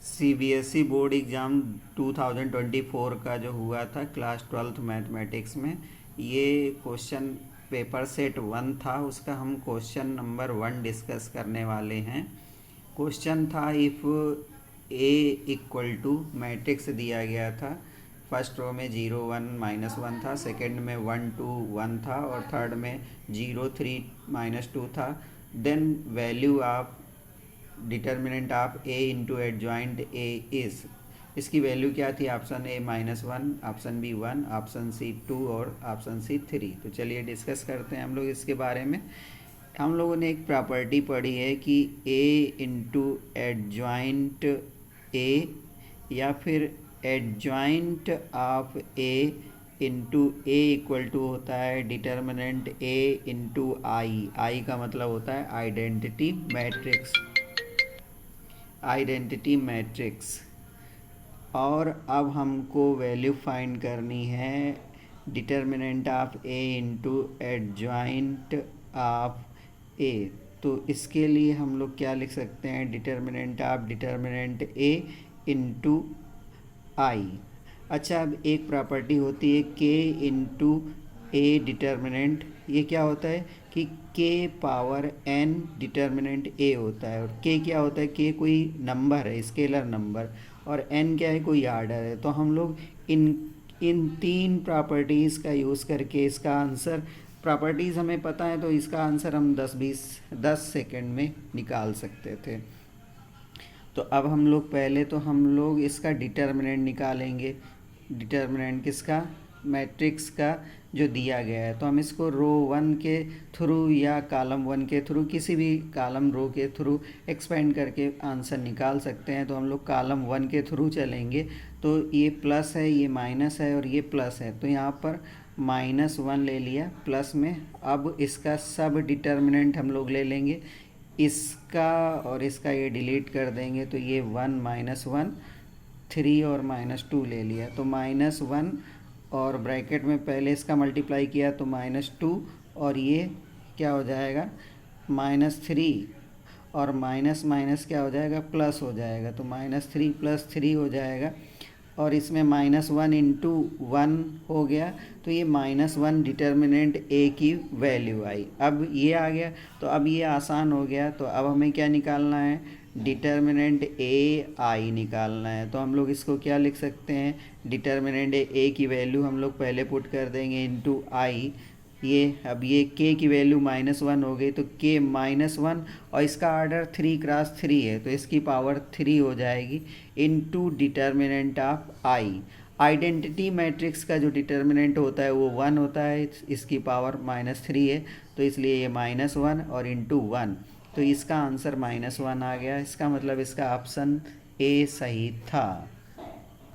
CBSE board exam 2024 का जो हुआ था क्लास 12th मैथमेटिक्स में, ये क्वेश्चन पेपर सेट 1 था। उसका हम क्वेश्चन नंबर 1 डिस्कस करने वाले हैं। क्वेश्चन था if A equal to matrix दिया गया था। फर्स्ट रो में 0 1 -1 था, सेकंड में 1 2 1 था और थर्ड में 0 3 -2 था। Then value of determinant of A into adjoint A is, इसकी वैल्यू क्या थी? Option A -1, option B 1, option C 2 और ऑप्शन सी 3। तो चलिए डिस्कस करते हैं हम लोग इसके बारे में। हम लोगों ने एक प्रॉपर्टी पढ़ी है कि ए इंटू एडजॉइंट ए या फिर adjoint of A into A equal to होता है डिटर्मिनेंट ए इंटू आई। आई का मतलब होता है आइडेंटिटी मैट्रिक्स, आइडेंटिटी मैट्रिक्स। और अब हमको वैल्यू फाइंड करनी है determinant of A into adjoint of A. तो इसके लिए हम लोग क्या लिख सकते हैं? Determinant of determinant A into I. अच्छा, अब एक प्रॉपर्टी होती है के इंटू ए डिटर्मिनेंट। ये क्या होता है कि के पावर एन डिटर्मिनेंट ए होता है। और के क्या होता है? के कोई नंबर है, स्केलर नंबर, और एन क्या है? कोई आर्डर है। तो हम लोग इन तीन प्रॉपर्टीज़ का यूज़ करके इसका आंसर, प्रॉपर्टीज़ हमें पता है तो इसका आंसर हम 10 सेकंड में निकाल सकते थे। तो अब हम लोग पहले तो हम लोग इसका डिटर्मिनेंट निकालेंगे। डिटर्मिनेंट किसका? मैट्रिक्स का जो दिया गया है। तो हम इसको रो 1 के थ्रू या कॉलम 1 के थ्रू, किसी भी कॉलम रो के थ्रू एक्सपेंड करके आंसर निकाल सकते हैं। तो हम लोग कॉलम 1 के थ्रू चलेंगे। तो ये प्लस है, ये माइनस है और ये प्लस है। तो यहाँ पर -1 ले लिया प्लस में। अब इसका सब डिटर्मिनेंट हम लोग ले लेंगे, इसका और इसका ये डिलीट कर देंगे। तो ये 1 -1 3 और -2 ले लिया। तो -1 और ब्रैकेट में पहले इसका मल्टीप्लाई किया तो -2 और ये क्या हो जाएगा? -3 और माइनस माइनस क्या हो जाएगा? प्लस हो जाएगा। तो -3 + 3 हो जाएगा। और इसमें -1 इंटू 1 हो गया। तो ये -1 डिटर्मिनेंट ए की वैल्यू आई। अब ये आ गया तो अब ये आसान हो गया। तो अब हमें क्या निकालना है? डिटर्मिनेंट ए आई निकालना है। तो हम लोग इसको क्या लिख सकते हैं? डिटर्मिनेंट ए की वैल्यू हम लोग पहले पुट कर देंगे इंटू आई। ये अब ये के की वैल्यू -1 हो गई। तो के -1 और इसका ऑर्डर 3 × 3 है तो इसकी पावर 3 हो जाएगी into determinant of I. Identity matrix का जो डिटर्मिनेंट होता है वो 1 होता है, इसकी पावर -3 है। तो इसलिए ये -1 और इंटू 1। तो इसका आंसर -1 आ गया। इसका मतलब इसका ऑप्शन ए सही था।